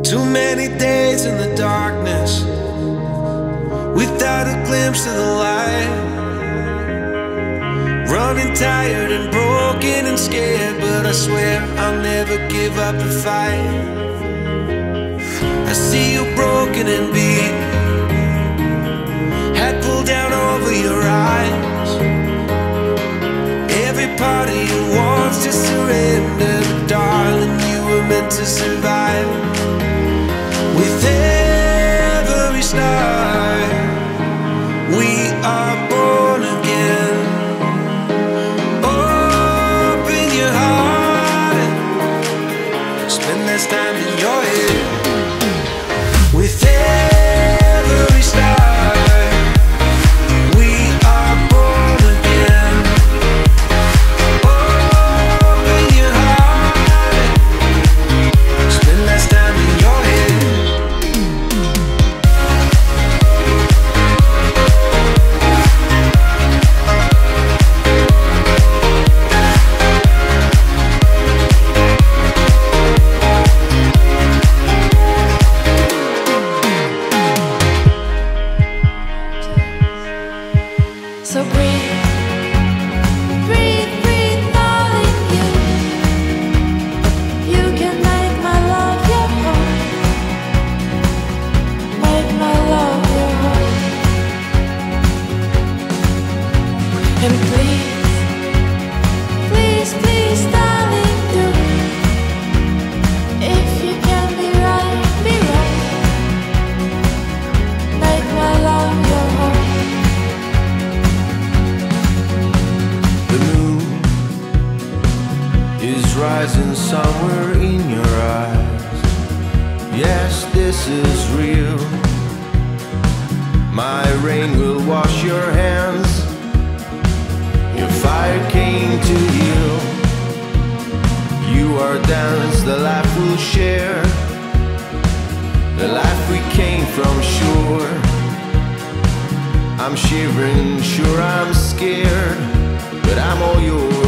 Too many days in the darkness without a glimpse of the light. Running tired and broken and scared, but I swear I'll never give up the fight. I see you broken and beat, head pulled down over your eyes. Every part of you wants to surrender, but darling, you were meant to survive. With every star, we are born again. Open your heart, spend less time in your head. With every star, we are born again. Open your heart, spend less time in your head. So breathe, breathe, breathe, darling, you can make my love your home. Make my love your home. And please, please, please, darling, do. If you can be right, be right. Make my love your home. The moon is rising somewhere in your eyes. Yes, this is real. My rain will wash your hands. Your fire came to heal. You are dance, the life we'll share. The life we came from, sure. I'm shivering, sure I'm scared, but I'm all yours.